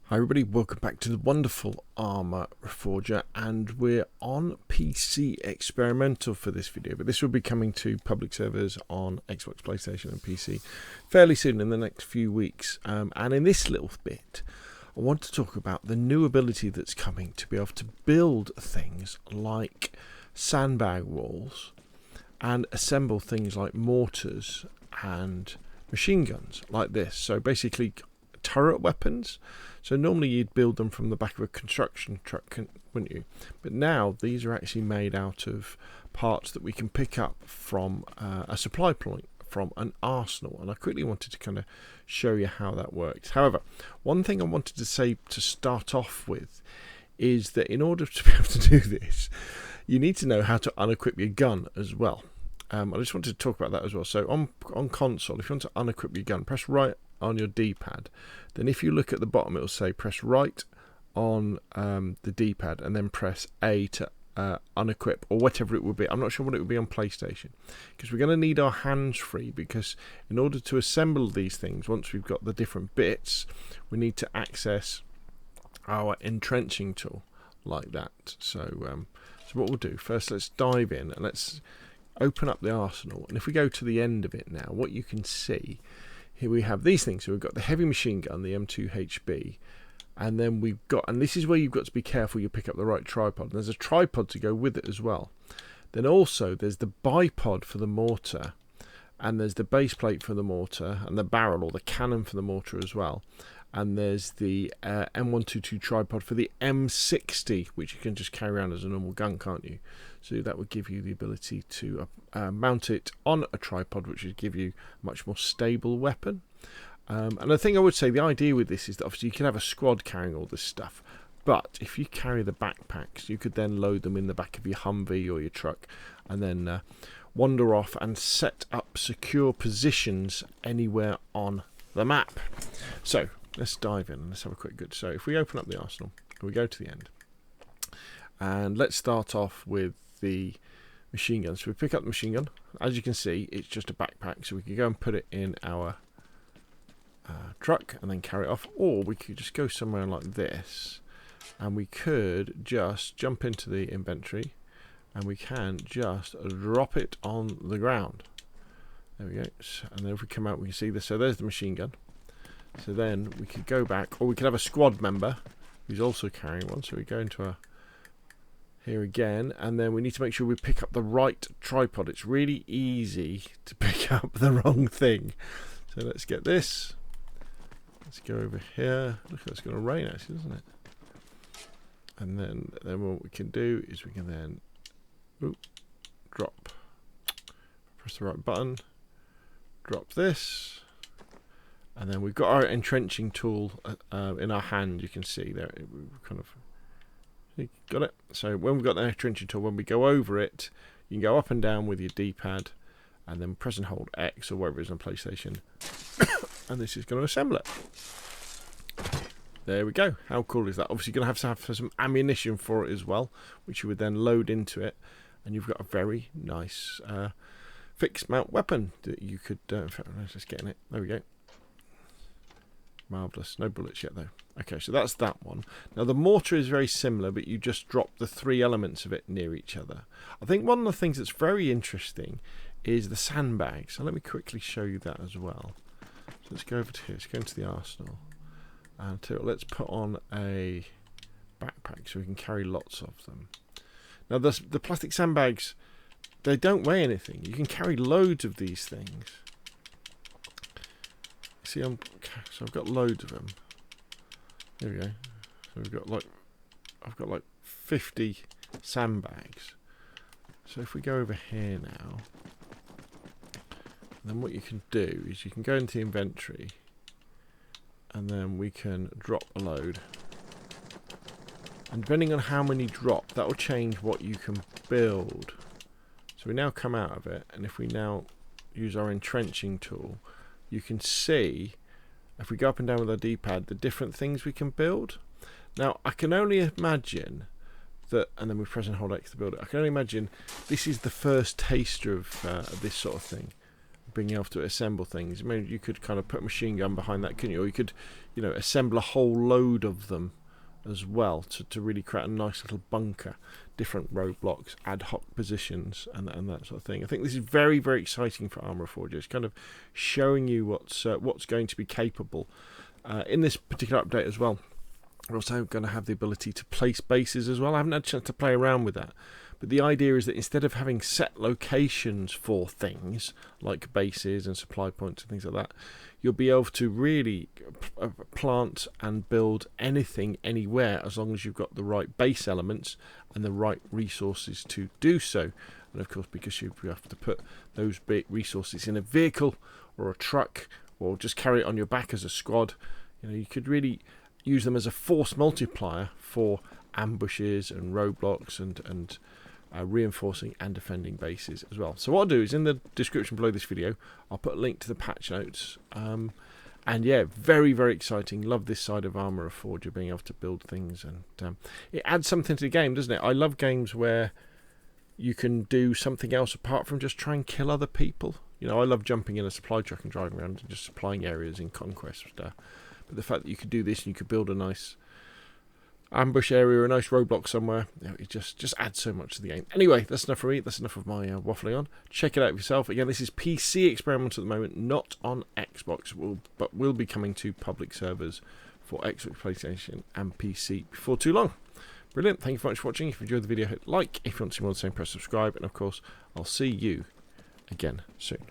Hi everybody, welcome back to the wonderful Arma Reforger, and we're on PC experimental for this video, but this will be coming to public servers on Xbox, PlayStation and PC fairly soon in the next few weeks. And in this little bit, I want to talk about the new ability that's coming to be able to build things like sandbag walls and assemble things like mortars and machine guns like this. So basically turret weapons. So normally you'd build them from the back of a construction truck, wouldn't you? But now these are actually made out of parts that we can pick up from a supply point from an arsenal. And I quickly wanted to kind of show you how that works. However, one thing I wanted to say to start off with is that in order to be able to do this, you need to know how to unequip your gun as well. I just wanted to talk about that as well. So on console, if you want to unequip your gun, press right on your D-pad. Then if you look at the bottom, it will say press right on the D-pad and then press A to unequip, or whatever it would be. I'm not sure what it would be on PlayStation, because we're going to need our hands free, because in order to assemble these things, once we've got the different bits, we need to access our entrenching tool like that. So what we'll do first, let's dive in and let's open up the arsenal. And if we go to the end of it now, what you can see here, we have these things. So we've got the heavy machine gun, the M2HB, and then we've got, and this is where you've got to be careful you pick up the right tripod. And there's a tripod to go with it as well. Then also there's the bipod for the mortar, and there's the base plate for the mortar, and the barrel or the cannon for the mortar as well. And there's the M122 tripod for the M60, which you can just carry around as a normal gun, can't you? So that would give you the ability to mount it on a tripod, which would give you a much more stable weapon. And the thing I would say, the idea with this is that obviously you can have a squad carrying all this stuff, but if you carry the backpacks, you could then load them in the back of your Humvee or your truck, and then wander off and set up secure positions anywhere on the map. So let's dive in and let's have a quick good. So if we open up the arsenal, we go to the end, and let's start off with the machine gun. So we pick up the machine gun. As you can see, it's just a backpack, so we can go and put it in our truck and then carry it off, or we could just go somewhere like this and we could just jump into the inventory and we can just drop it on the ground. There we go. And then if we come out, we can see this. So there's the machine gun. So then we could go back, or we could have a squad member who's also carrying one. So we go into here again, and then we need to make sure we pick up the right tripod. It's really easy to pick up the wrong thing. So let's get this. Let's go over here. Look, it's going to rain actually, isn't it? And then what we can do is we can then drop. Press the right button. Drop this. And then we've got our entrenching tool in our hand. You can see there, we've kind of got it. So when we've got the entrenching tool, when we go over it, you can go up and down with your D-pad, and then press and hold X or whatever it is on PlayStation, and this is going to assemble it. There we go. How cool is that? Obviously, you're going to have some ammunition for it as well, which you would then load into it, and you've got a very nice fixed mount weapon that you could. In fact, let's just get in it. There we go. Marvellous. No bullets yet though. Okay, so that's that one. Now the mortar is very similar, but you just drop the three elements of it near each other. I think one of the things that's very interesting is the sandbags. So let me quickly show you that as well. So let's go over to here. Let's go into the arsenal. And let's put on a backpack so we can carry lots of them. Now the plastic sandbags, they don't weigh anything. You can carry loads of these things. See, so I've got loads of them. There we go. So I've got like 50 sandbags. So if we go over here now, then what you can do is you can go into the inventory, and then we can drop a load. And depending on how many drop, that will change what you can build. So we now come out of it, and if we now use our entrenching tool, you can see, if we go up and down with our D-pad, the different things we can build. Now, I can only imagine that, and then we press and hold X to build it. I can only imagine this is the first taster of this sort of thing. being able to assemble things. I mean, you could kind of put a machine gun behind that, couldn't you? Or you could, you know, assemble a whole load of them as well to really create a nice little bunker, different roadblocks, ad hoc positions, and that sort of thing. I think this is very, very exciting for Arma Reforger. It's kind of showing you what's going to be capable in this particular update as well. We're also going to have the ability to place bases as well. I haven't had a chance to play around with that. But the idea is that instead of having set locations for things like bases and supply points and things like that, you'll be able to really plant and build anything anywhere as long as you've got the right base elements and the right resources to do so. And of course, because you have to put those big resources in a vehicle or a truck or just carry it on your back as a squad, you know, you could really use them as a force multiplier for ambushes and roadblocks and reinforcing and defending bases as well. So what I'll do is in the description below this video, I'll put a link to the patch notes. And yeah, very, very exciting. Love this side of Arma Reforger, being able to build things, and it adds something to the game, doesn't it? I love games where you can do something else apart from just try and kill other people. You know, I love jumping in a supply truck and driving around and just supplying areas in Conquest. But the fact that you could do this and you could build a nice ambush area or a nice roadblock somewhere, you know, it just adds so much to the game. Anyway, that's enough for me. That's enough of my waffling on. Check it out for yourself. Again, this is PC experimental at the moment, not on Xbox, but will be coming to public servers for Xbox, PlayStation and PC before too long. Brilliant. Thank you very much for watching. If you enjoyed the video, hit like. If you want to see more of the same, press subscribe. And of course, I'll see you again soon.